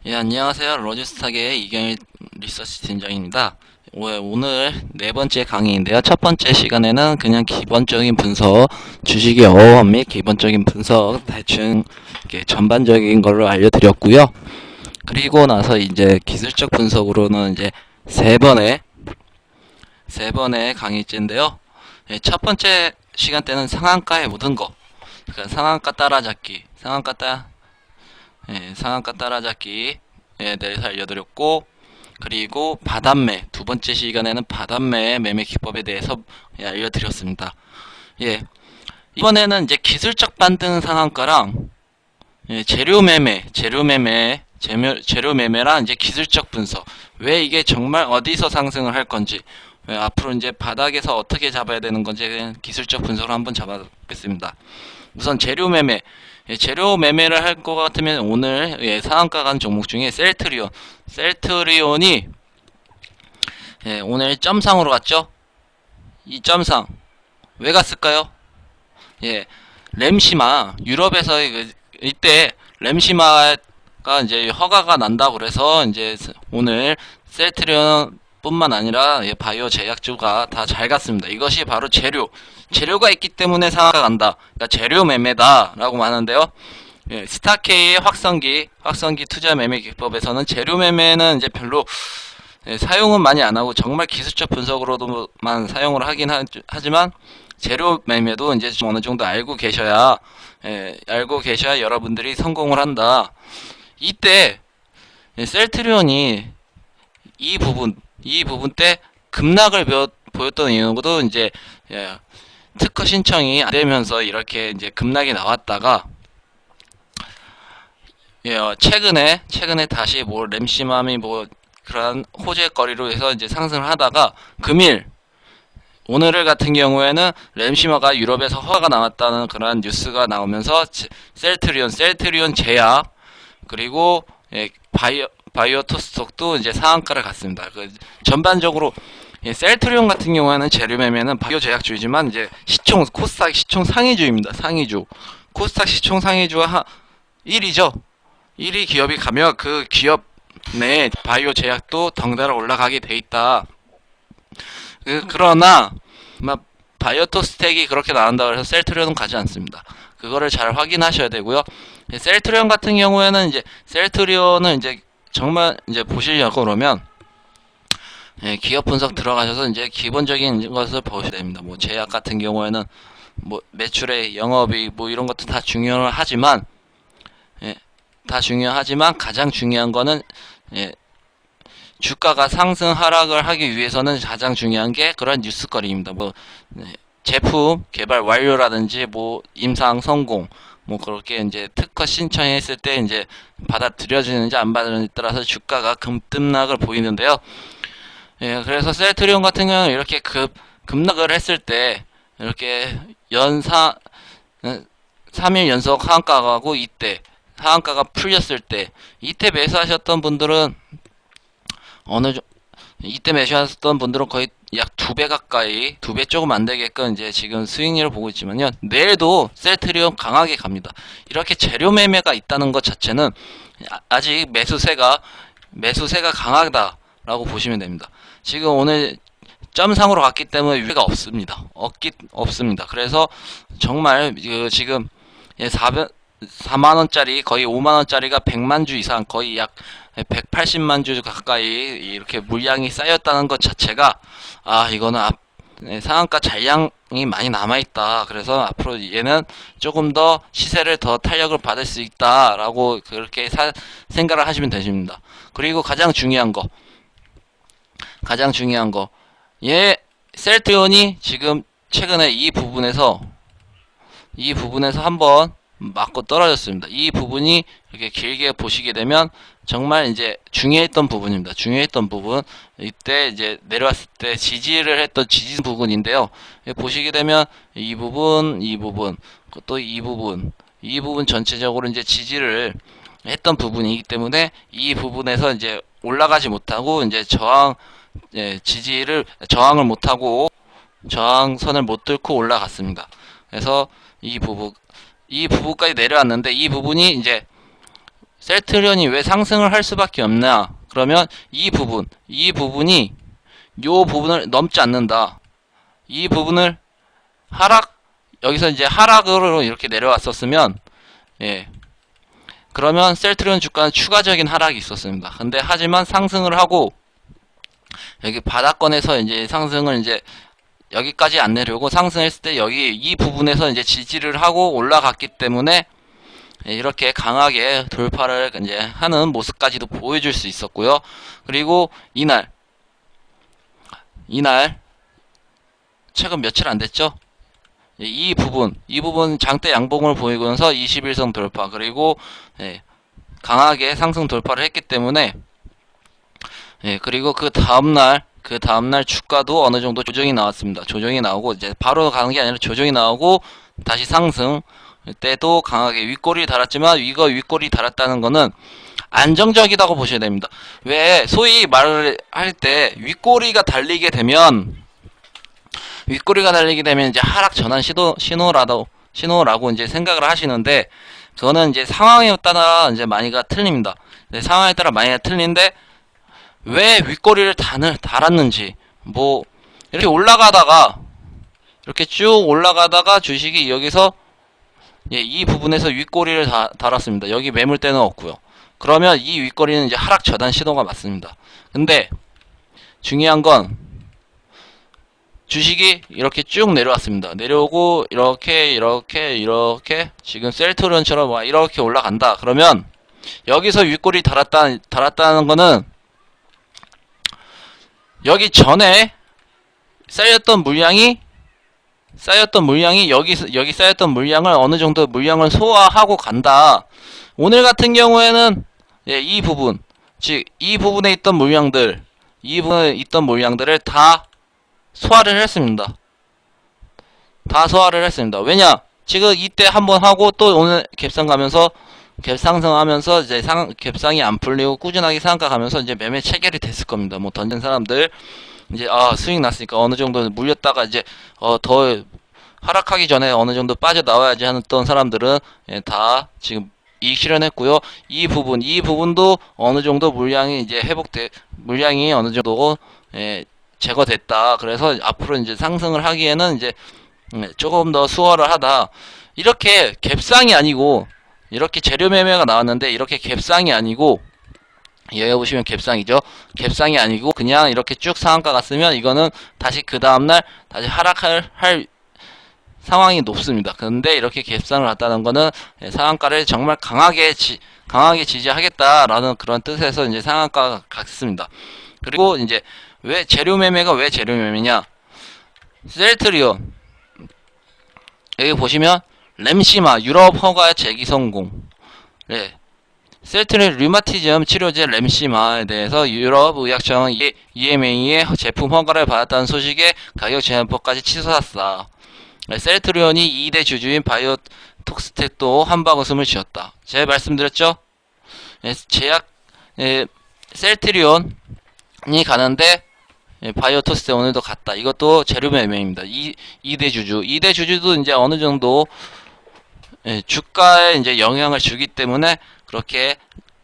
예, 안녕하세요. 로지스탁의 이경일 리서치 팀장입니다. 오늘 네 번째 강의인데요. 첫 번째 시간에는 그냥 기본적인 분석, 주식의 어원 및 기본적인 분석, 대충 이렇게 전반적인 걸로 알려드렸고요. 그리고 나서 이제 기술적 분석으로는 이제 세 번의 강의째인데요. 예, 첫 번째 시간 때는 상한가의 모든 거, 그러니까 상한가 따라잡기, 상한가 따라잡기에 대해서 알려드렸고, 그리고 바단매, 두 번째 시간에는 바단매 매매 기법에 대해서 알려드렸습니다. 예, 이번에는 이제 기술적 반등 상한가랑 재료 매매랑 이제 기술적 분석, 왜 이게 정말 어디서 상승을 할 건지, 앞으로 이제 바닥에서 어떻게 잡아야 되는 건지 기술적 분석을 한번 잡아보겠습니다. 우선 재료 매매를 할 것 같으면 오늘 상한가 간 종목 중에 셀트리온이 오늘 점상으로 갔죠. 이 점상 왜 갔을까요? 예, 램시마 유럽에서 이때 램시마가 이제 허가가 난다고 그래서 이제 오늘 셀트리온 뿐만 아니라 바이오 제약주가 다 잘 갔습니다. 이것이 바로 재료가 있기 때문에 상한가 간다. 그러니까 재료 매매다라고 하는데요. 예, 스타케이의 확성기 투자 매매 기법에서는 재료 매매는 이제 별로 사용은 많이 안 하고 정말 기술적 분석으로도만 사용을 하긴 하지만 재료 매매도 이제 좀 어느 정도 알고 계셔야 여러분들이 성공을 한다. 이때 셀트리온이 이 부분 때 급락을 보였던 이유도 이제 예, 특허 신청이 안 되면서 이렇게 이제 급락이 나왔다가 최근에 다시 뭐 램시맘이 뭐 그런 호재거리로 해서 이제 상승을 하다가 오늘 같은 경우에는 램시마가 유럽에서 허가가 나왔다는 그런 뉴스가 나오면서 셀트리온 제약 그리고 바이오토스톡도 이제 상한가를 갔습니다. 전반적으로 셀트리온 같은 경우에는 재료 매매는 바이오 제약주이지만 이제 코스닥 시총 상위주입니다. 상위주. 코스닥 시총 상위주가 1위죠. 1위 기업이 가면 그 기업 내 바이오 제약도 덩달아 올라가게 돼 있다. 그러나 바이오토스텍이 그렇게 나온다고 해서 셀트리온은 가지 않습니다. 그거를 잘 확인하셔야 되고요. 셀트리온 같은 경우에는 셀트리온은 이제 정말 이제 보시려고 그러면 기업 분석 들어가셔서 이제 기본적인 것을 보셔야 됩니다. 뭐 제약 같은 경우에는 뭐 매출의 영업이 뭐 이런 것도 다 중요하지만 가장 중요한 거는 예, 주가가 상승 하락을 하기 위해서는 가장 중요한 게 그런 뉴스거리입니다. 뭐 제품 개발 완료라든지 뭐 임상 성공 뭐 그렇게 이제 특허 신청했을 때 이제 받아들여지는지 안 받아들여지는지 따라서 주가가 급등락을 보이는데요. 그래서 셀트리온 같은 경우는 이렇게 급락을 했을 때 이렇게 3일 연속 하한가 가고 이때 하한가가 풀렸을 때 이때 매수하셨던 분들은 어느 정 이때 매수하셨던 분들은 거의 약 2배 가까이, 2배 조금 안 되게끔 이제 지금 수익률을 보고 있지만요. 내일도 셀트리온 강하게 갑니다. 이렇게 재료 매매가 있다는 것 자체는 아직 매수세가 강하다라고 보시면 됩니다. 지금 오늘 점상으로 갔기 때문에 유례가 없습니다. 그래서 정말 지금 4만원짜리 거의 5만원짜리가 100만주 이상 거의 약 180만주 가까이 이렇게 물량이 쌓였다는 것 자체가 이거는 상한가 잔량이 많이 남아있다. 그래서 앞으로 얘는 조금 더 시세를 더 탄력을 받을 수 있다라고 그렇게 생각을 하시면 되십니다. 그리고 가장 중요한 거 셀트리온이 지금 최근에 이 부분에서 한번 맞고 떨어졌습니다. 이 부분이 이렇게 길게 보시게 되면 정말 이제 중요했던 부분입니다. 중요했던 부분 이때 이제 내려왔을 때 지지를 했던 지지 부분인데요. 보시게 되면 또 이 부분 전체적으로 이제 지지를 했던 부분이기 때문에 이 부분에서 이제 올라가지 못하고 이제 저항을 못하고 저항선을 못 뚫고 올라갔습니다. 그래서 이 부분까지 내려왔는데 이 부분이 이제 셀트리온이 왜 상승을 할 수밖에 없냐? 그러면 이 부분이 요 부분을 넘지 않는다. 이 부분을 여기서 이제 하락으로 이렇게 내려왔었으면, 예, 그러면 셀트리온 주가는 추가적인 하락이 있었습니다. 근데 하지만 상승을 하고 여기 바닥권에서 이제 상승을 이제 여기까지 안 내려오고 상승했을 때 여기 이 부분에서 이제 지지를 하고 올라갔기 때문에 이렇게 강하게 돌파를 이제 하는 모습까지도 보여줄 수 있었고요. 그리고 이날 최근 며칠 안 됐죠? 이 부분 장대 양봉을 보이면서 21선 돌파, 그리고 강하게 상승 돌파를 했기 때문에, 그리고 그 다음날 주가도 어느 정도 조정이 나왔습니다. 조정이 나오고 이제 바로 가는 게 아니라 조정이 나오고 다시 상승 때도 강하게 윗꼬리를 달았지만, 이거 윗꼬리 달았다는 거는 안정적이라고 보셔야 됩니다. 왜 소위 말을 할 때 윗꼬리가 달리게 되면 이제 하락 전환 신호라고 이제 생각을 하시는데, 그거는 이제 상황에 따라 이제 많이가 틀립니다. 상황에 따라 많이가 틀린데, 왜 윗꼬리를 달았는지, 뭐 이렇게 올라가다가 이렇게 쭉 올라가다가 주식이 여기서 이 부분에서 윗꼬리를 달았습니다. 여기 매물대는 없고요. 그러면 이 윗꼬리는 이제 하락 전환 신호가 맞습니다. 근데 중요한 건 주식이 이렇게 쭉 내려왔습니다. 내려오고 이렇게 지금 셀트리온처럼 이렇게 올라간다. 그러면 여기서 윗꼬리 달았다는 거는 여기 전에 쌓였던 물량이 여기 쌓였던 물량을 어느 정도 물량을 소화하고 간다. 오늘 같은 경우에는 이 부분, 즉 이 부분에 있던 물량들을 다 소화를 했습니다. 왜냐? 지금 이때 한번 하고 또 오늘 갭상승하면서 이제 갭상이 안 풀리고 꾸준하게 상한가 가면서 이제 매매 체결이 됐을 겁니다. 뭐 던진 사람들 이제 수익 났으니까 어느 정도 물렸다가 이제 더 하락하기 전에 어느 정도 빠져나와야지 하던 사람들은 다 지금 이익 실현했고요. 이 부분도 어느 정도 물량이 어느 정도 제거됐다. 그래서 앞으로 이제 상승을 하기에는 이제 조금 더 수월을 하다. 이렇게 갭상이 아니고, 이렇게 재료 매매가 나왔는데 이렇게 갭상이 아니고, 여기 보시면 갭상이죠. 갭상이 아니고 그냥 이렇게 쭉 상한가 갔으면 이거는 다시 그 다음날 다시 하락할 상황이 높습니다. 근데 이렇게 갭상을 갔다는 거는 상한가를 정말 강하게 지지하겠다라는 그런 뜻에서 이제 상한가가 갔습니다. 그리고 이제 왜 재료 매매냐? 셀트리온 여기 보시면 램시마 유럽 허가 재기 성공. 셀트리온 류마티즘 치료제 램시마에 대해서 유럽 의약청 EMA의 제품 허가를 받았다는 소식에 가격 제한법까지 치솟았다. 셀트리온이 2대 주주인 바이오톡스텍도 한바구음을 지었다. 제가 말씀드렸죠? 셀트리온이 가는데 바이오톡스텍 오늘도 갔다. 이것도 재료 매매입니다. 2대 주주도 이제 어느 정도 주가에 이제 영향을 주기 때문에 그렇게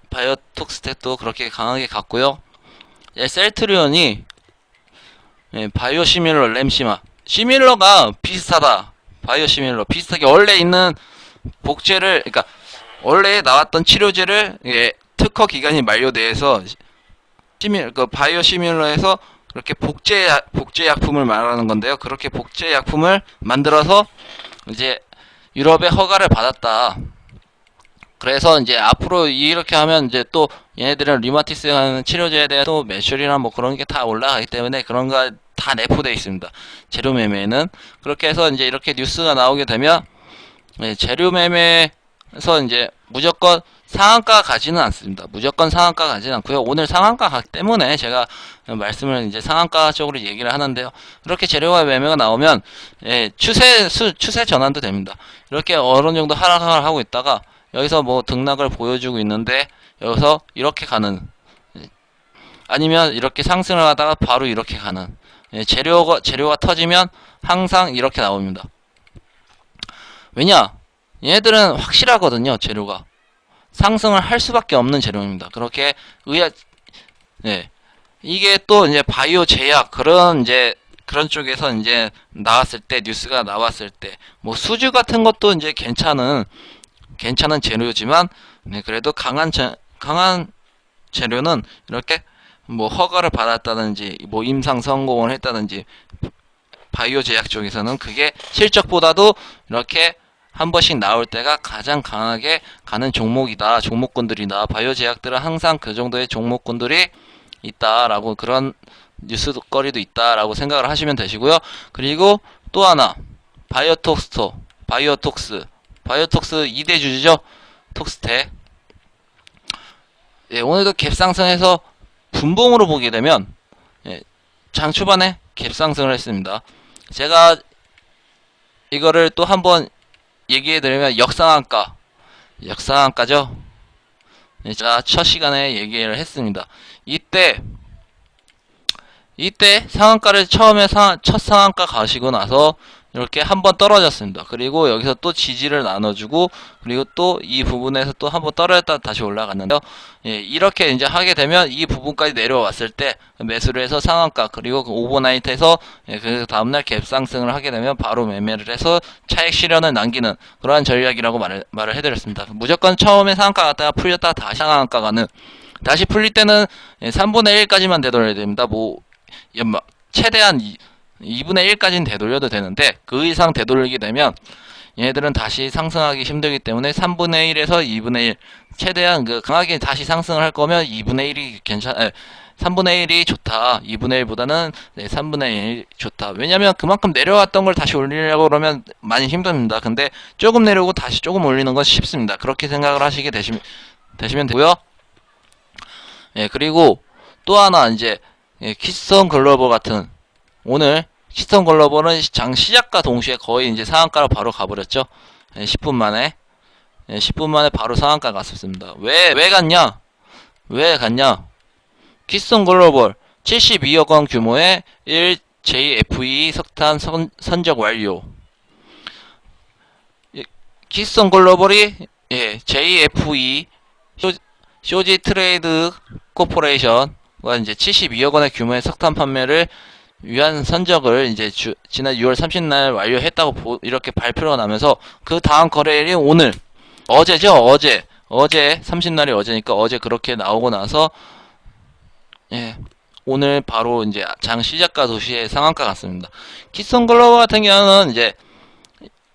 바이오톡스텍도 그렇게 강하게 갔고요. 셀트리온이 바이오시밀러 램시마 시밀러가 비슷하다. 바이오시밀러 비슷하게 원래 있는 복제를, 그러니까 원래 나왔던 치료제를 특허 기간이 만료돼서 바이오시밀러에서 그렇게 복제 약품을 말하는 건데요. 그렇게 복제 약품을 만들어서 이제 유럽의 허가를 받았다. 그래서 이제 앞으로 이렇게 하면 이제 또 얘네들은 류마티스 하는 치료제에 대한 또 매출이나 뭐 그런 게 다 올라가기 때문에 그런 거 다 내포되어 있습니다. 재료 매매는. 그렇게 해서 이제 이렇게 뉴스가 나오게 되면 재료 매매에서 이제 무조건 상한가 가지는 않습니다. 무조건 상한가 가지는 않고요. 오늘 상한가 가기 때문에 제가 말씀을 이제 상한가 쪽으로 얘기를 하는데요. 이렇게 재료가 매매가 나오면 추세 전환도 됩니다. 이렇게 어느 정도 하락을 하고 있다가 여기서 뭐 등락을 보여주고 있는데 여기서 이렇게 가는, 아니면 이렇게 상승을 하다가 바로 이렇게 가는, 재료가 터지면 항상 이렇게 나옵니다. 왜냐? 얘네들은 확실하거든요. 재료가 상승을 할 수밖에 없는 재료입니다. 그렇게 네. 이게 또 이제 바이오 제약 그런 쪽에서 이제 나왔을 때 뉴스가 나왔을 때 뭐 수주 같은 것도 이제 괜찮은 재료지만 네, 그래도 강한 재료는 이렇게 뭐 허가를 받았다든지 뭐 임상 성공을 했다든지 바이오 제약 쪽에서는 그게 실적보다도 이렇게 한 번씩 나올 때가 가장 강하게 가는 종목군들이다. 바이오 제약들은 항상 그 정도의 종목군들이 있다라고, 그런 뉴스거리도 있다라고 생각을 하시면 되시고요. 그리고 또 하나, 바이오톡스 2대 주주죠. 톡스텍. 예, 오늘도 갭상승해서 분봉으로 보게 되면 장 초반에 갭상승을 했습니다. 제가 이거를 또 한번 얘기해드리면 역상한가죠. 제가 첫 시간에 얘기를 했습니다. 이때 상한가를 처음에 첫 상한가 가시고 나서 이렇게 한번 떨어졌습니다. 그리고 여기서 또 지지를 나눠주고, 그리고 또 이 부분에서 또 한번 떨어졌다 다시 올라갔는데요. 예, 이렇게 이제 하게 되면 이 부분까지 내려왔을 때 매수를 해서 상한가, 그리고 그 오버나이트에서 그 다음날 갭상승을 하게 되면 바로 매매를 해서 차익 실현을 남기는 그러한 전략이라고 말을 해드렸습니다. 무조건 처음에 상한가 갔다가 풀렸다가 다시 상한가 가는, 다시 풀릴 때는 3분의 1까지만 되돌려야 됩니다. 뭐 최대한 2분의 1까지는 되돌려도 되는데 그 이상 되돌리게 되면 얘네들은 다시 상승하기 힘들기 때문에 3분의 1에서 2분의 1, 최대한 그 강하게 다시 상승을 할 거면 2분의 1이 3분의 1이 좋다. 2분의 1보다는 3분의 1이 좋다. 왜냐면 그만큼 내려왔던 걸 다시 올리려고 그러면 많이 힘듭니다. 근데 조금 내려오고 다시 조금 올리는 건 쉽습니다. 그렇게 생각을 하시게 되시면 되고요. 예, 그리고 또 하나 이제 키스톤 글로벌 같은, 오늘 키스톤 글로벌은 장 시작과 동시에 거의 이제 상한가로 바로 가버렸죠. 10분 만에 10분 만에 바로 상한가 갔었습니다. 왜 갔냐? 키스톤 글로벌 72억 원 규모의 1JFE 석탄 선적 완료. 키스톤 글로벌이 JFE 쇼지 트레이드 코퍼레이션과 이제 72억 원의 규모의 석탄 판매를 위한 선적을 이제 지난 6월 30일 완료했다고 이렇게 발표가 나면서 그 다음 거래일이 어제죠. 어제 30날이 어제니까 어제 그렇게 나오고 나서 오늘 바로 이제 장 시작과 동시에 상한가 같습니다. 키스톤 글로벌 같은 경우는 이제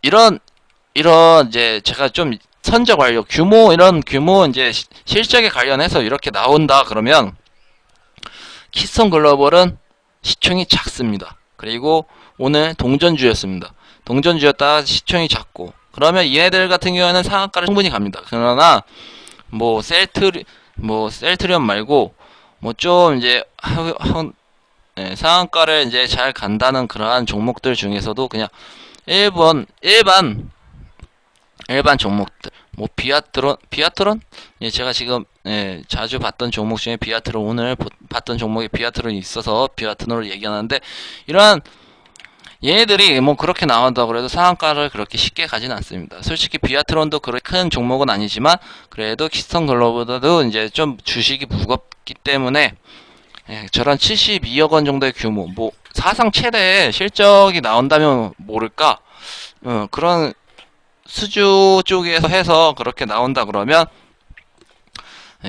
이런 이제 제가 좀 선적 완료 이런 규모 이제 실적에 관련해서 이렇게 나온다 그러면 키스톤 글로벌은 시총이 작습니다. 그리고 오늘 동전주였습니다. 동전주였다가 시총이 작고, 그러면 얘네들 같은 경우에는 상한가를 충분히 갑니다. 그러나 뭐 셀트리온 말고 뭐 좀 이제 상한가를 이제 잘 간다는 그러한 종목들 중에서도 그냥 일반 종목들, 뭐 비아트론? 예, 제가 지금 자주 봤던 종목 중에 비아트론, 오늘 봤던 종목에 비아트론이 있어서 비아트론을 얘기하는데, 이러한 얘네들이 뭐 그렇게 나온다고 그래도 상한가를 그렇게 쉽게 가지는 않습니다. 솔직히 비아트론도 그렇게 큰 종목은 아니지만 그래도 키스톤 글로벌보다도 이제 좀 주식이 무겁기 때문에 저런 72억 원 정도의 규모, 뭐 사상 최대 실적이 나온다면 모를까, 그런 수주 쪽에서 해서 그렇게 나온다 그러면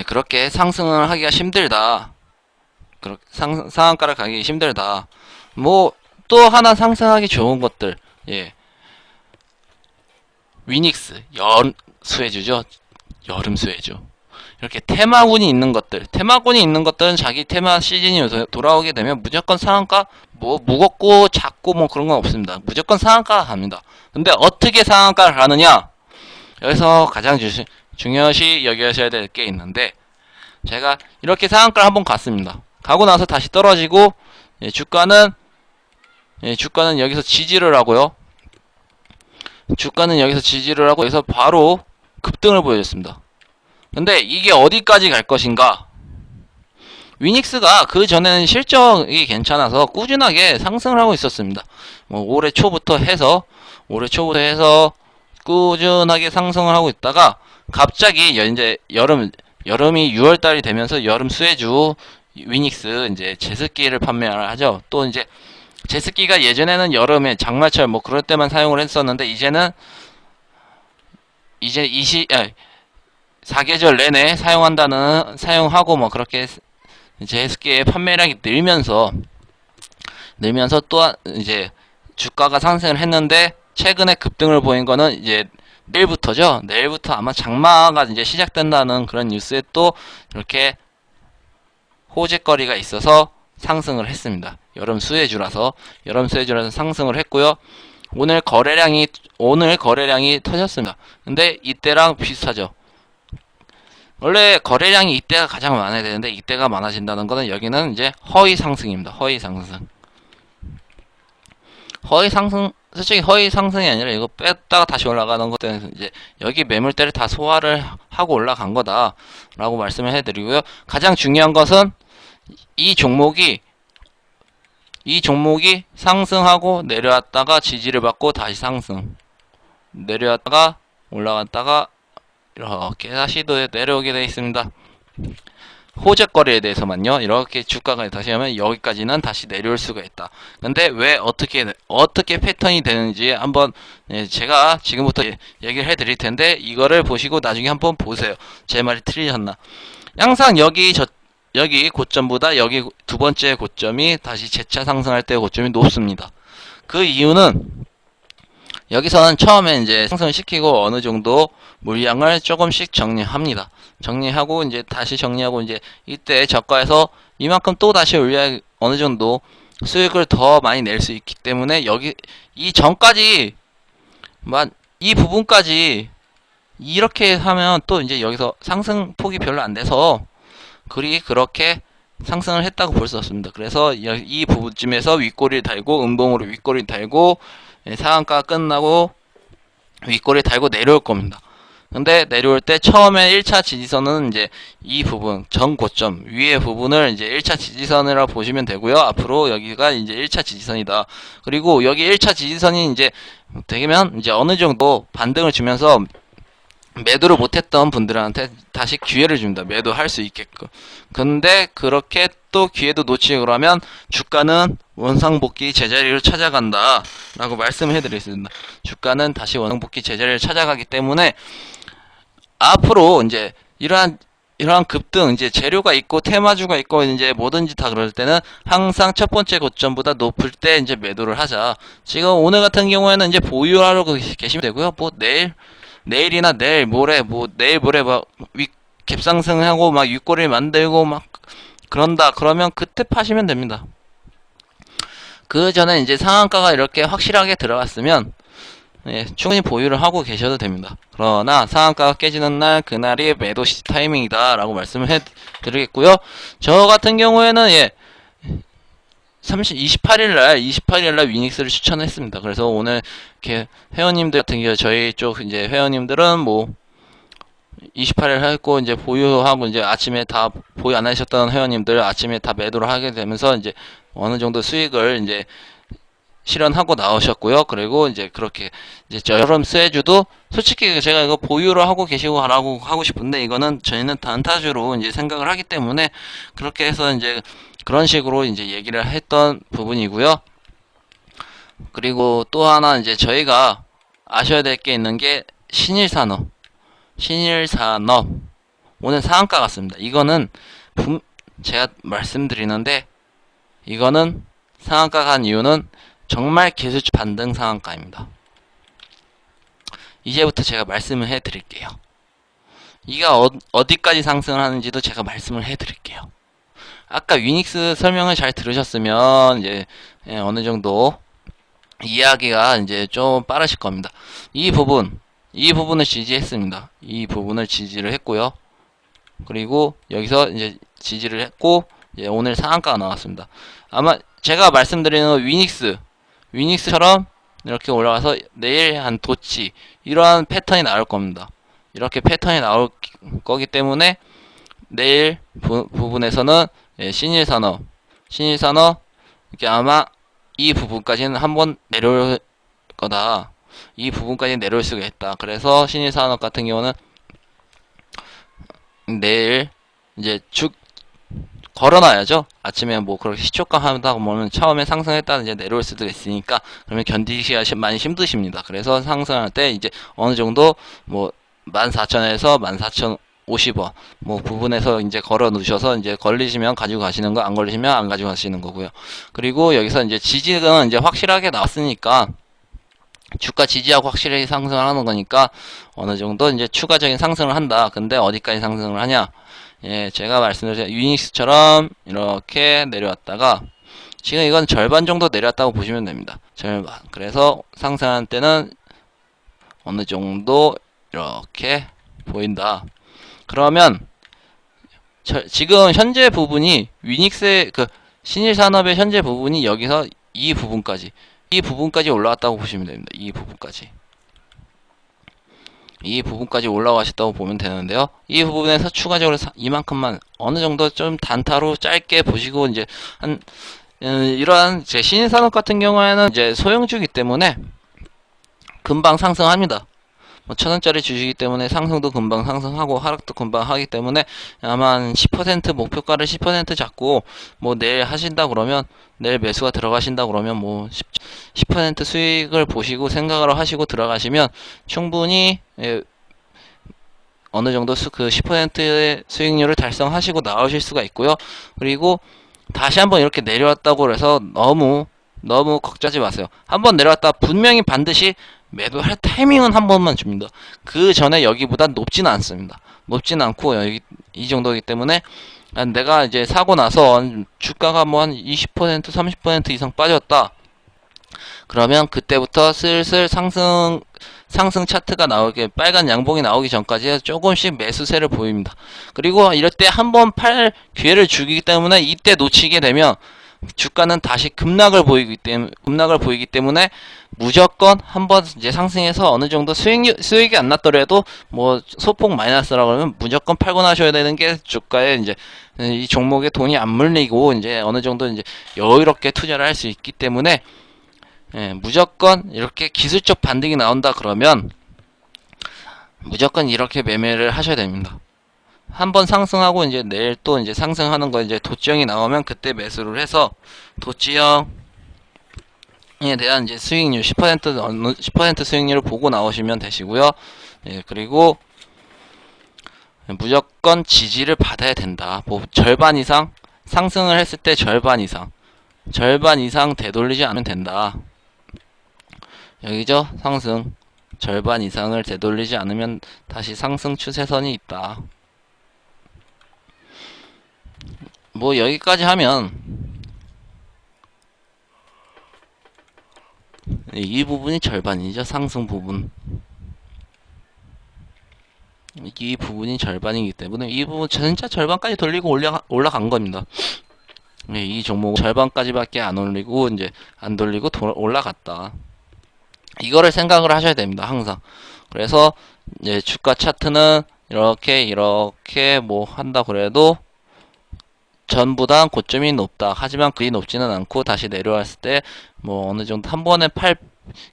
그렇게 상승을 하기가 힘들다. 상한가를 가기 힘들다. 뭐 또 하나 상승하기 좋은 것들, 위닉스 여름 수혜주죠. 이렇게 테마군이 있는 것들은 자기 테마 시즌이 돌아오게 되면 무조건 상한가, 뭐 무겁고 작고 뭐 그런 건 없습니다. 무조건 상한가가 갑니다. 근데 어떻게 상한가를 가느냐, 여기서 가장 중요시 여겨셔야 될 게 있는데, 제가 이렇게 상한가를 한번 갔습니다. 가고 나서 다시 떨어지고 주가는 여기서 지지를 하고요. 여기서 바로 급등을 보여줬습니다. 근데 이게 어디까지 갈 것인가? 위닉스가 그 전에는 실적이 괜찮아서 꾸준하게 상승을 하고 있었습니다. 뭐 올해 초부터 해서 꾸준하게 상승을 하고 있다가 갑자기 이제 여름이 6월달이 되면서 여름 수혜주 위닉스 이제 제습기를 판매를 하죠. 또 이제 제습기가 예전에는 여름에 장마철 뭐 그럴 때만 사용을 했었는데 이제 사계절 내내 사용하고 뭐 그렇게 제습기의 판매량이 늘면서 또한 이제 주가가 상승을 했는데 최근에 급등을 보인 거는 이제 내일부터죠. 내일부터 아마 장마가 이제 시작된다는 그런 뉴스에 또 이렇게 호재거리가 있어서 상승을 했습니다. 여름 수혜주라서 상승을 했고요. 오늘 거래량이 터졌습니다. 근데 이때랑 비슷하죠. 원래 거래량이 이때가 가장 많아야 되는데 이때가 많아진다는 거는 여기는 이제 허위 상승입니다. 솔직히 허위 상승이 아니라 이거 뺐다가 다시 올라가는 것 때문에 이제 여기 매물대를 다 소화를 하고 올라간 거다라고 말씀을 해드리고요. 가장 중요한 것은 이 종목이 상승하고 내려왔다가 지지를 받고 다시 상승, 내려왔다가 올라갔다가 이렇게 다시 내려오게 되어 있습니다. 호재거리에 대해서만요. 이렇게 주가가 다시 하면 여기까지는 다시 내려올 수가 있다. 근데 왜 어떻게 패턴이 되는지 한번 제가 지금부터 얘기를 해드릴 텐데 이거를 보시고 나중에 한번 보세요. 제 말이 틀리셨나? 항상 여기 고점보다 여기 두 번째 고점이 다시 재차 상승할 때 고점이 높습니다. 그 이유는 여기서는 처음에 이제 상승을 시키고 어느 정도 물량을 조금씩 정리합니다. 정리하고 이제 다시 정리하고 이제 이때 저가에서 이만큼 또 다시 올려야 어느 정도 수익을 더 많이 낼 수 있기 때문에 여기 이 전까지 이 부분까지 이렇게 하면 또 이제 여기서 상승폭이 별로 안 돼서 그렇게 상승을 했다고 볼 수 없습니다. 그래서 이 부분쯤에서 윗꼬리를 달고 음봉으로 윗꼬리를 달고 상한가 끝나고 윗꼬리 달고 내려올 겁니다. 근데 내려올 때 처음에 1차 지지선은 이제 이 부분 전 고점 위에 부분을 이제 1차 지지선이라고 보시면 되고요. 앞으로 여기가 이제 1차 지지선이다. 그리고 여기 1차 지지선이 이제 되면 이제 어느 정도 반등을 주면서 매도를 못했던 분들한테 다시 기회를 줍니다. 매도할 수 있게끔. 근데 그렇게 또 기회도 놓치고 그러면 주가는 원상복귀 제자리를 찾아간다 라고 말씀을 해드리겠습니다. 주가는 다시 원상복귀 제자리를 찾아가기 때문에 앞으로 이제 이러한 급등, 이제 재료가 있고 테마주가 있고 이제 뭐든지 다 그럴 때는 항상 첫 번째 고점보다 높을 때 이제 매도를 하자. 지금 오늘 같은 경우에는 이제 보유하러 계시면 되고요. 뭐 내일이나 내일 모레 막 갭상승하고 막 윗꼬리를 만들고 막 그러면 그때 파시면 됩니다. 그 전에 이제 상한가가 이렇게 확실하게 들어갔으면 충분히 보유를 하고 계셔도 됩니다. 그러나 상한가가 깨지는 날 그날이 매도 타이밍이다 라고 말씀을 해드리겠고요. 저 같은 경우에는 28일날 위닉스를 추천했습니다. 그래서 오늘 이렇게 회원님들 같은 경우 저희 쪽 이제 회원님들은 뭐 28일 했고 이제 보유하고 이제 아침에 다 보유 안 하셨던 회원님들 아침에 다 매도를 하게 되면서 이제 어느 정도 수익을 이제 실현하고 나오셨고요. 그리고 이제 그렇게 이제 여름 수혜주도 솔직히 제가 이거 보유를 하고 계시고 하고 싶은데 이거는 저희는 단타주로 이제 생각을 하기 때문에 그렇게 해서 이제 그런 식으로 이제 얘기를 했던 부분이고요. 그리고 또 하나 이제 저희가 아셔야 될 게 있는 게 신일산업 오늘 상한가 같습니다. 이거는 제가 말씀드리는데 이거는 상한가 간 이유는 정말 기술주 반등 상한가입니다. 이제부터 제가 말씀을 해드릴게요. 이가 어디까지 상승을 하는지도 제가 말씀을 해드릴게요. 아까 위닉스 설명을 잘 들으셨으면 이제 어느 정도 이해하기가 이제 좀 빠르실 겁니다. 이 부분을 지지했습니다. 이 부분을 지지를 했고요. 그리고 여기서 이제 지지를 했고 오늘 상한가가 나왔습니다. 아마 제가 말씀드리는 위닉스처럼 이렇게 올라가서 내일 한 도치 이러한 패턴이 나올 겁니다. 이렇게 패턴이 나올 거기 때문에 내일 부분에서는 신일산업 이렇게 아마 이 부분까지는 한번 내려올 거다. 이 부분까지 내려올 수가 있다. 그래서 신일산업 같은 경우는 내일 이제 쭉 걸어놔야죠. 아침에 뭐 그렇게 시초가 하다 보면 처음에 상승했다가 이제 내려올 수도 있으니까 그러면 견디기가 많이 힘드십니다. 그래서 상승할 때 이제 어느 정도 뭐 14,000에서 14,050원 뭐 부분에서 이제 걸어 놓으셔서 이제 걸리시면 가지고 가시는 거, 안 걸리시면 안 가지고 가시는 거고요. 그리고 여기서 이제 지지는 이제 확실하게 나왔으니까 주가 지지하고 확실히 상승을 하는 거니까 어느 정도 이제 추가적인 상승을 한다. 근데 어디까지 상승을 하냐? 예, 제가 말씀드린 유닉스처럼 이렇게 내려왔다가 지금 이건 절반 정도 내려왔다고 보시면 됩니다. 절반. 그래서 상승할 때는 어느 정도 이렇게 보인다. 그러면 지금 현재 부분이 위닉스의 그 신일산업의 현재 부분이 여기서 이 부분까지 올라왔다고 보시면 됩니다. 이 부분까지 올라가셨다고 보면 되는데요. 이 부분에서 추가적으로 이만큼만 어느 정도 좀 단타로 짧게 보시고 이제 이러한 제 신인산업 같은 경우에는 이제 소형주기 때문에 금방 상승합니다. 뭐 1,000원짜리 주시기 때문에 상승도 금방 상승하고 하락도 금방 하기 때문에 아마 10% 목표가를 10% 잡고 뭐 내일 하신다 그러면 내일 매수가 들어가신다 그러면 뭐 10% 수익을 보시고 생각을 하시고 들어가시면 충분히 어느 정도 그 10%의 수익률을 달성하시고 나오실 수가 있고요. 그리고 다시 한번 이렇게 내려왔다고 해서 너무 걱정하지 마세요. 한번 내려왔다 분명히 반드시 매도할 타이밍은 한 번만 줍니다. 그 전에 여기보다 높지는 않습니다. 높지는 않고 여기 이 정도이기 때문에 내가 이제 사고 나서 주가가 뭐 한 20% 30% 이상 빠졌다. 그러면 그때부터 슬슬 상승 차트가 나오게 빨간 양봉이 나오기 전까지 조금씩 매수세를 보입니다. 그리고 이럴 때 한번 팔 기회를 주기 때문에 이때 놓치게 되면 주가는 다시 급락을 보이기 때문에 무조건 한번 이제 상승해서 어느 정도 수익이 안 났더라도 뭐 소폭 마이너스라고 하면 무조건 팔고 나셔야 되는 게 주가에 이제 이 종목에 돈이 안 물리고 이제 어느 정도 이제 여유롭게 투자를 할 수 있기 때문에 무조건 이렇게 기술적 반등이 나온다 그러면 무조건 이렇게 매매를 하셔야 됩니다. 한번 상승하고 이제 내일 또 이제 상승하는 거 이제 도지형이 나오면 그때 매수를 해서 도지형에 대한 이제 수익률 10% 수익률을 보고 나오시면 되시고요. 예, 그리고 무조건 지지를 받아야 된다. 뭐 절반 이상 상승을 했을 때 절반 이상 되돌리지 않으면 된다. 여기죠? 상승 절반 이상을 되돌리지 않으면 다시 상승 추세선이 있다. 뭐 여기까지 하면 이 부분이 절반이죠. 상승 부분 이 부분이 절반이기 때문에 이 부분 진짜 절반까지 돌리고 올라간 겁니다. 이 종목 절반까지밖에 안 올리고 이제 안 돌리고 올라갔다. 이거를 생각을 하셔야 됩니다. 항상. 그래서 이제 주가 차트는 이렇게 뭐 한다 그래도 전부 다 고점이 높다. 하지만 그리 높지는 않고 다시 내려왔을 때 뭐 어느 정도 한 번에 팔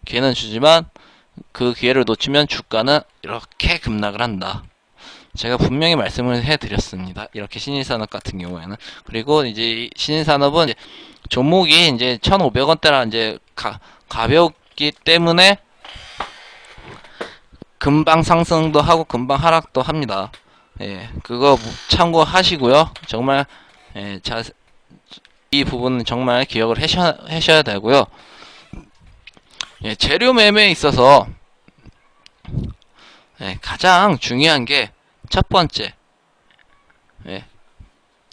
기회는 주지만 그 기회를 놓치면 주가는 이렇게 급락을 한다. 제가 분명히 말씀을 해드렸습니다. 이렇게 신일산업 같은 경우에는. 그리고 이제 신일산업은 이제 종목이 이제 1,500원대라 이제 가볍기 때문에 금방 상승도 하고 금방 하락도 합니다. 예, 그거 참고하시고요. 정말 이 부분은 정말 기억을 하셔야 되고요. 예, 재료 매매에 있어서 가장 중요한 게 첫 번째,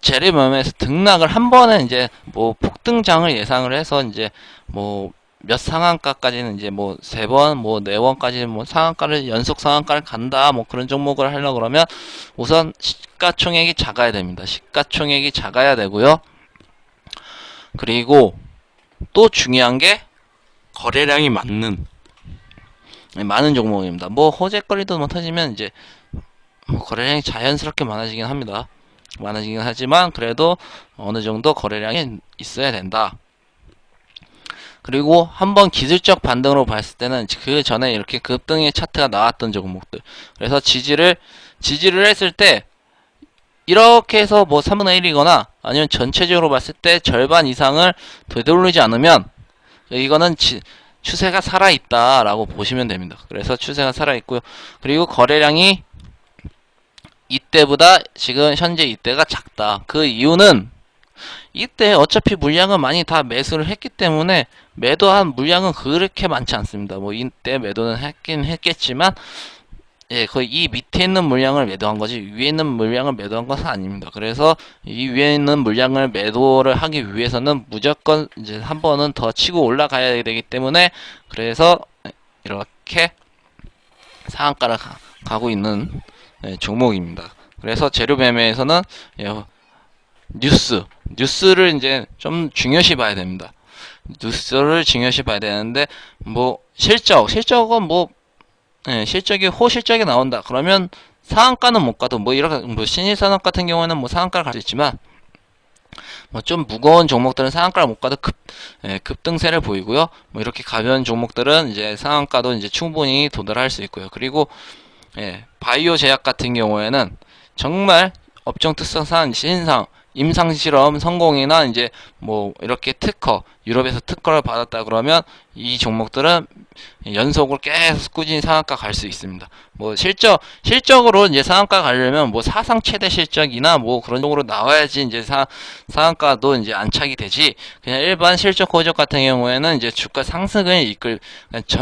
재료 매매에서 등락을 한 번에 이제 뭐 폭등장을 예상을 해서 이제 뭐 몇 상한가까지는 이제 뭐 3번, 뭐 4번까지 뭐 상한가를 연속 상한가를 간다 뭐 그런 종목을 하려고 그러면 우선 시가총액이 작아야 됩니다. 시가총액이 작아야 되고요. 그리고 또 중요한 게 거래량이 많은 종목입니다. 뭐 호재거리도 뭐 터지면 이제 뭐 거래량이 자연스럽게 많아지긴 합니다. 많아지긴 하지만 그래도 어느 정도 거래량이 있어야 된다. 그리고 한번 기술적 반등으로 봤을 때는 그 전에 이렇게 급등의 차트가 나왔던 종목들. 그래서 지지를 했을 때 이렇게 해서 뭐 3분의 1이거나 아니면 전체적으로 봤을 때 절반 이상을 되돌리지 않으면 이거는 추세가 살아있다라고 보시면 됩니다. 그래서 추세가 살아있고요. 그리고 거래량이 이때보다 지금 현재 이때가 작다. 그 이유는 이때 어차피 물량은 많이 다 매수를 했기 때문에 매도한 물량은 그렇게 많지 않습니다. 뭐 이때 매도는 했긴 했겠지만 예, 거의 이 밑에 있는 물량을 매도한 거지 위에 있는 물량을 매도한 것은 아닙니다. 그래서 이 위에 있는 물량을 매도를 하기 위해서는 무조건 이제 한 번은 더 치고 올라가야 되기 때문에 그래서 이렇게 상한가를 가고 있는 종목입니다. 그래서 재료 매매에서는 뉴스를 이제 좀 중요시 봐야 됩니다. 뉴스를 중요시 봐야 되는데 뭐 실적은 뭐 실적이 호실적이 나온다. 그러면 상한가는 못 가도 뭐 이렇게 뭐 신일산업 같은 경우에는 뭐 상한가를 갈 수 있지만 뭐 좀 무거운 종목들은 상한가를 못 가도 급등세를 보이고요. 뭐 이렇게 가벼운 종목들은 이제 상한가도 이제 충분히 도달할 수 있고요. 그리고 바이오 제약 같은 경우에는 정말 업종 특성상 신상 임상실험 성공이나 이제 뭐 이렇게 특허 유럽에서 특허를 받았다 그러면 이 종목들은 연속으로 계속 꾸준히 상한가 갈 수 있습니다. 뭐 실적으로 이제 상한가 가려면 뭐 사상 최대 실적이나 뭐 그런 쪽으로 나와야지 이제 상한가도 이제 안착이 되지. 그냥 일반 실적 호적 같은 경우에는 이제 주가 상승을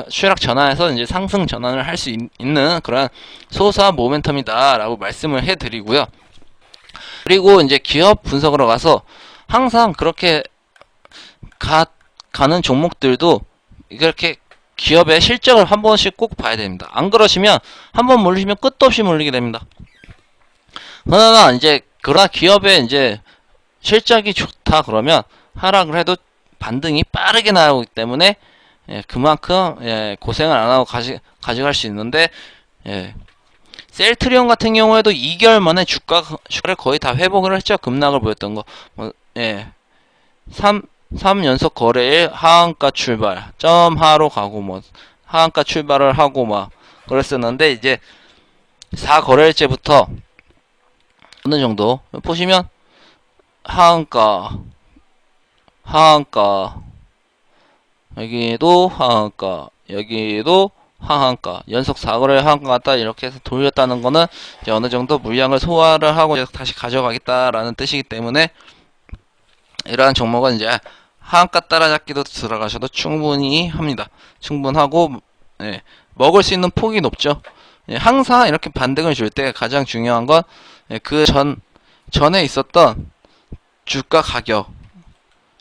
추락 전환해서 이제 상승 전환을 할 수 있는 그런 소소한 모멘텀이다라고 말씀을 해드리고요. 그리고 이제 기업 분석으로 가서 항상 그렇게 가는 종목들도 이렇게 기업의 실적을 한 번씩 꼭 봐야 됩니다. 안 그러시면 한 번 몰리시면 끝도 없이 몰리게 됩니다. 그러나 기업의 이제 실적이 좋다 그러면 하락을 해도 반등이 빠르게 나오기 때문에 그만큼 고생을 안 하고 가져갈 수 있는데 셀트리온 같은 경우에도 2개월 만에 주가를 거의 다 회복을 했죠. 급락을 보였던 거. 3연속 거래일 하한가 출발. 점하로 가고 뭐 하한가 출발을 하고 막 그랬었는데 이제 4거래일째부터 어느 정도 보시면 하한가 여기도 하한가 여기도 하한가 연속 4거래 하한가 같다 이렇게 해서 돌렸다는 거는 이제 어느 정도 물량을 소화를 하고 이제 다시 가져가겠다라는 뜻이기 때문에 이러한 종목은 이제 하한가 따라잡기도 들어가셔도 충분히 합니다. 충분하고 먹을 수 있는 폭이 높죠. 항상 이렇게 반등을 줄 때 가장 중요한 건 그 전에 있었던 주가 가격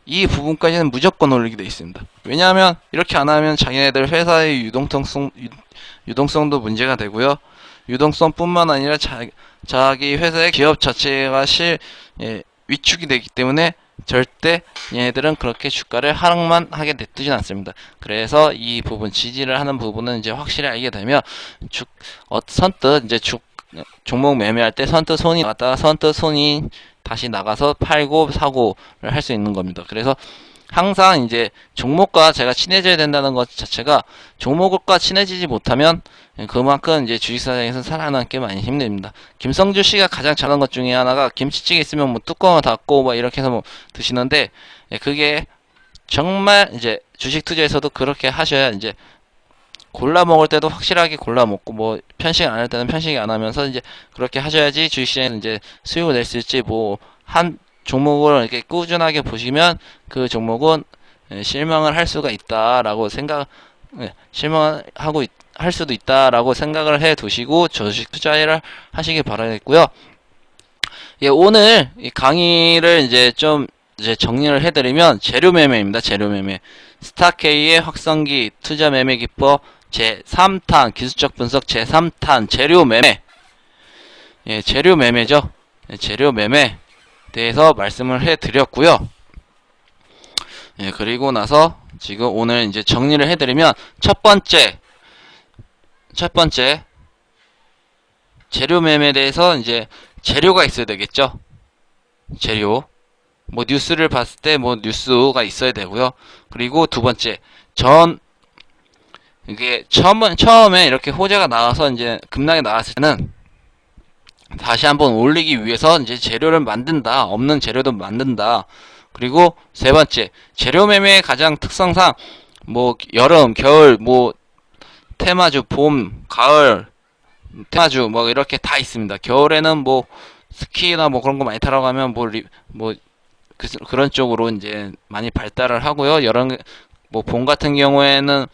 이 부분까지는 무조건 올리게 되어 있습니다. 왜냐하면 이렇게 안 하면 자기네들 회사의 유동성도 문제가 되고요. 유동성뿐만 아니라 자기 회사의 기업 자체가 위축이 되기 때문에 절대 얘네들은 그렇게 주가를 하락만 하게 냅두진 않습니다. 그래서 이 부분 지지를 하는 부분은 이제 확실히 알게 되면 선뜻 이제 종목 매매할 때 선뜻 손이 나갔다가 선뜻 손이 다시 나가서 팔고 사고를 할 수 있는 겁니다. 그래서 항상 이제 종목과 제가 친해져야 된다는 것 자체가 종목과 친해지지 못하면 그만큼 이제 주식시장에서 살아남기 많이 힘듭니다. 김성주 씨가 가장 잘하는 것 중에 하나가 김치찌개 있으면 뭐 뚜껑을 닫고 뭐 이렇게 해서 뭐 드시는데 그게 정말 이제 주식 투자에서도 그렇게 하셔야 이제 골라 먹을 때도 확실하게 골라 먹고 뭐 편식 안 할 때는 편식 안 하면서 이제 그렇게 하셔야지 주식시장에 이제 수익을 낼 수 있지 뭐 한 종목을 이렇게 꾸준하게 보시면 그 종목은 실망을 할 수가 있다라고 실망하고 할 수도 있다라고 생각을 해 두시고 주식 투자를 하시기 바라겠고요. 오늘 이 강의를 이제 좀 정리를 해드리면 재료 매매입니다. 재료 매매. 스타K의 확성기 투자 매매 기법 제3탄 기술적 분석 제3탄 재료 매매. 재료 매매죠. 재료 매매 대해서 말씀을 해드렸고요. 그리고 나서 지금 오늘 이제 정리를 해드리면 첫 번째 재료 매매에 대해서 이제 재료가 있어야 되겠죠. 재료 뭐 뉴스를 봤을 때 뭐 뉴스가 있어야 되고요. 그리고 두 번째 이게 처음에 이렇게 호재가 나와서 이제 급락이 나왔을 때는 다시 한번 올리기 위해서 이제 재료를 만든다. 없는 재료도 만든다. 그리고 세 번째, 재료 매매의 가장 특성상 뭐 여름, 겨울, 뭐 테마주, 봄, 가을, 테마주 뭐 이렇게 다 있습니다. 겨울에는 뭐 스키나 뭐 그런 거 많이 타러 가면 뭐 그런 쪽으로 이제 많이 발달을 하고요. 여름 뭐 봄 같은 경우에는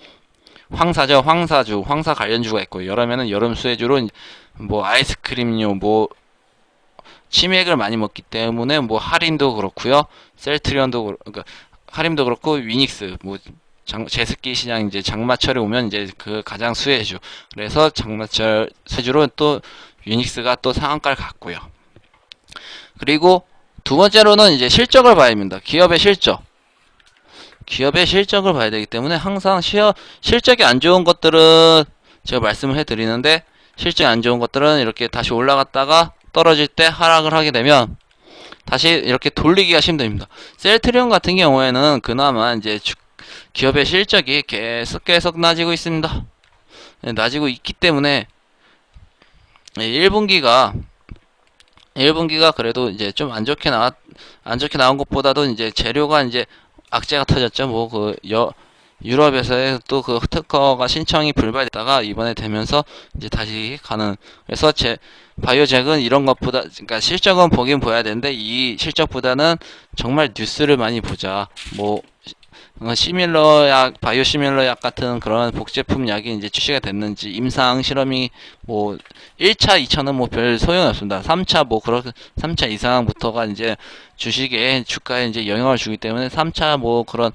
황사죠. 황사 관련주가 있고 여름에는 여름 수혜주로 뭐 아이스크림류 뭐 치맥을 많이 먹기 때문에 뭐 할인도 그렇고요. 셀트리온도 그러니까 할인도 그렇고 위닉스 뭐 제습기 시장 이제 장마철에 오면 이제 그 가장 수혜주. 그래서 장마철 수혜주로 또 위닉스가 또 상한가를 갔고요. 그리고 두 번째로는 이제 실적을 봐야 합니다. 기업의 실적. 기업의 실적을 봐야 되기 때문에 항상 실적이 안 좋은 것들은 제가 말씀을 해드리는데 실적이 안 좋은 것들은 이렇게 다시 올라갔다가 떨어질 때 하락을 하게 되면 다시 이렇게 돌리기가 힘듭니다. 셀트리온 같은 경우에는 그나마 이제 기업의 실적이 계속 낮아지고 있습니다. 낮아지고 있기 때문에 1분기가 그래도 이제 좀 안 좋게 나온 것보다도 이제 재료가 이제 악재가 터졌죠. 뭐 유럽에서의 또 그 특허가 신청이 불발됐다가 이번에 되면서 이제 다시 가는. 그래서 바이오잭은 이런 것보다 그러니까 실적은 보긴 봐야 되는데 이 실적보다는 정말 뉴스를 많이 보자. 뭐 시밀러 약, 바이오 시밀러 약 같은 그런 복제품 약이 이제 출시가 됐는지, 임상 실험이 뭐 1차, 2차는 뭐 별 소용이 없습니다. 3차 뭐 그런 3차 이상부터가 이제 주가에 이제 영향을 주기 때문에 3차 뭐 그런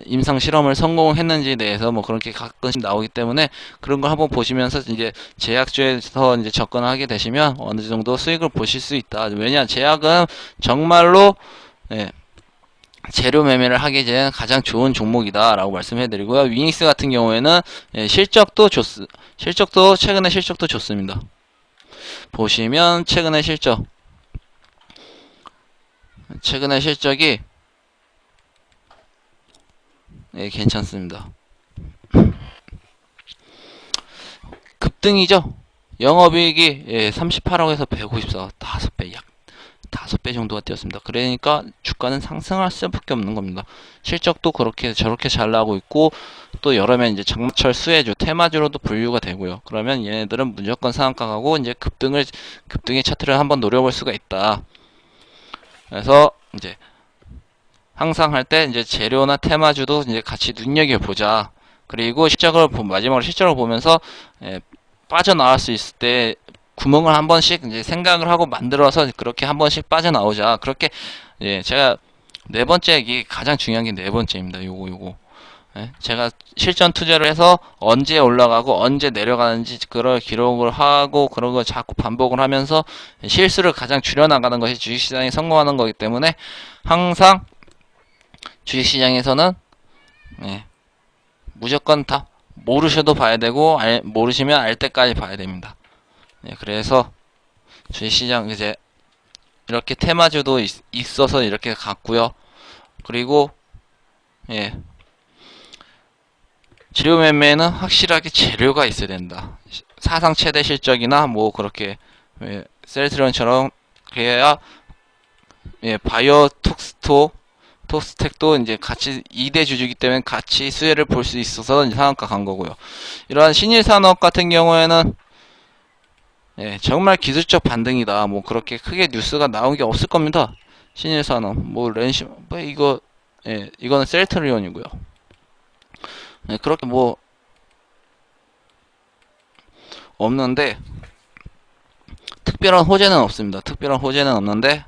임상 실험을 성공했는지에 대해서 뭐 그렇게 가끔씩 나오기 때문에 그런 걸 한번 보시면서 이제 제약주에서 이제 접근하게 되시면 어느 정도 수익을 보실 수 있다. 왜냐, 제약은 정말로 재료 매매를 하기 전 가장 좋은 종목이다라고 말씀해드리고요. 위닉스 같은 경우에는 실적도 최근에 실적도 좋습니다. 보시면 최근에 실적이 괜찮습니다. 급등이죠. 영업이익이 38억에서 154, 5배, 약 5배 정도가 뛰었습니다. 그러니까 주가는 상승할 수밖에 없는 겁니다. 실적도 그렇게 저렇게 잘 나오고 있고 또 여름에 이제 장마철 수혜주, 테마주로도 분류가 되고요. 그러면 얘네들은 무조건 상한가 가고 이제 급등의 차트를 한번 노려볼 수가 있다. 그래서 이제 항상 할 때 이제 재료나 테마주도 이제 같이 눈여겨보자. 그리고 마지막으로 실적을 보면서 빠져나갈 수 있을 때 구멍을 한 번씩 이제 생각을 하고 만들어서 그렇게 한 번씩 빠져나오자. 그렇게 제가 네 번째 이게 가장 중요한 게 네 번째입니다. 요거. 제가 실전 투자를 해서 언제 올라가고 언제 내려가는지 그걸 기록을 하고 그런 걸 자꾸 반복을 하면서 실수를 가장 줄여나가는 것이 주식시장에 성공하는 거기 때문에 항상 주식시장에서는 무조건 다 모르셔도 봐야 되고 모르시면 알 때까지 봐야 됩니다. 그래서 주식시장 이제 이렇게 테마주도 있어서 이렇게 갔고요. 그리고 재료 매매는 확실하게 재료가 있어야 된다. 사상 최대 실적이나 뭐 그렇게 셀트리온처럼 그래야 토스텍도 이제 같이 2대 주주기 때문에 같이 수혜를 볼 수 있어서 상한가 간 거고요. 이러한 신일산업 같은 경우에는 정말 기술적 반등이다. 뭐 그렇게 크게 뉴스가 나온 게 없을 겁니다. 신일산업, 뭐 렌시, 뭐 이거는 셀트리온이고요. 그렇게 뭐 없는데 특별한 호재는 없는데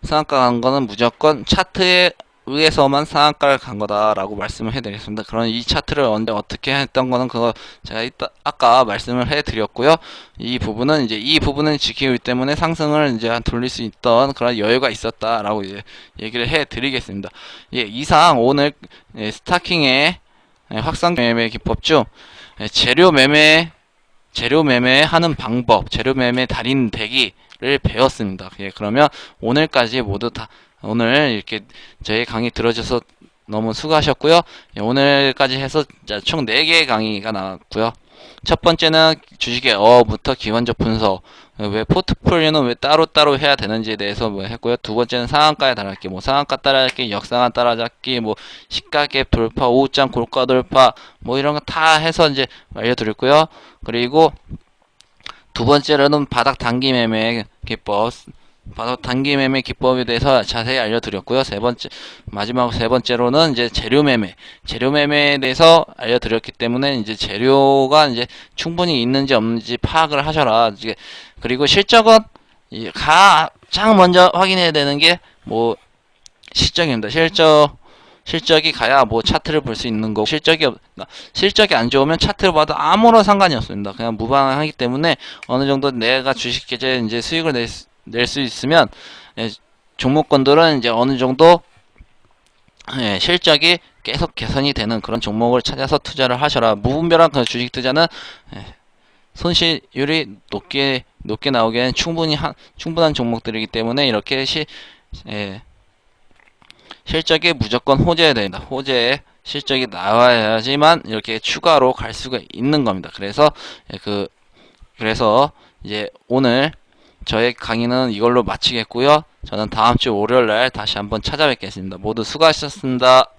상한가 간 거는 무조건 차트에 의해서만 상한가를 간 거다라고 말씀을 해드리겠습니다. 그런 이 차트를 언제 어떻게 했던 거는 그거 제가 아까 말씀을 해드렸고요. 이 부분은 지키기 때문에 상승을 이제 돌릴 수 있던 그런 여유가 있었다라고 이제 얘기를 해드리겠습니다. 이상 오늘 스타킹의 확산 매매 기법 중 재료 매매 하는 방법, 재료 매매 달인 되기를 배웠습니다. 그러면 오늘까지 모두 다 오늘 이렇게 저희 강의 들어줘서 너무 수고하셨고요. 오늘까지 해서 총 4개의 강의가 나왔고요. 첫 번째는 주식의 어부터 기본적 분석, 왜 포트폴리오는 왜 따로따로 해야 되는지에 대해서 뭐 했고요. 두 번째는 상한가에 따라잡기, 뭐 상한가 따라잡기, 역상한 따라잡기, 뭐 시가갭 돌파, 오후장 고가 돌파, 뭐 이런 거 다 해서 이제 알려드렸고요. 그리고 두 번째로는 바닥 단기 매매 기법, 바닥 단기 매매 기법에 대해서 자세히 알려드렸고요. 마지막 세 번째로는 이제 재료 매매에 대해서 알려드렸기 때문에 이제 재료가 이제 충분히 있는지 없는지 파악을 하셔라. 그리고 실적은 가장 먼저 확인해야 되는 게 뭐 실적입니다. 실적이 가야 뭐 차트를 볼 수 있는 거고, 실적이 안 좋으면 차트를 봐도 아무런 상관이 없습니다. 그냥 무방하기 때문에 어느 정도 내가 주식 계좌에 이제 수익을 낼 수 있으면, 예, 종목군들은 이제 어느 정도, 예, 실적이 계속 개선이 되는 그런 종목을 찾아서 투자를 하셔라. 무분별한 그 주식 투자는, 예, 손실률이 높게 나오기에는 충분한 종목들이기 때문에 이렇게 예, 실적이 무조건 호재해야 됩니다. 호재에 실적이 나와야지만 이렇게 추가로 갈 수가 있는 겁니다. 예, 그래서 이제 오늘 저의 강의는 이걸로 마치겠고요. 저는 다음 주 월요일 날 다시 한번 찾아뵙겠습니다. 모두 수고하셨습니다.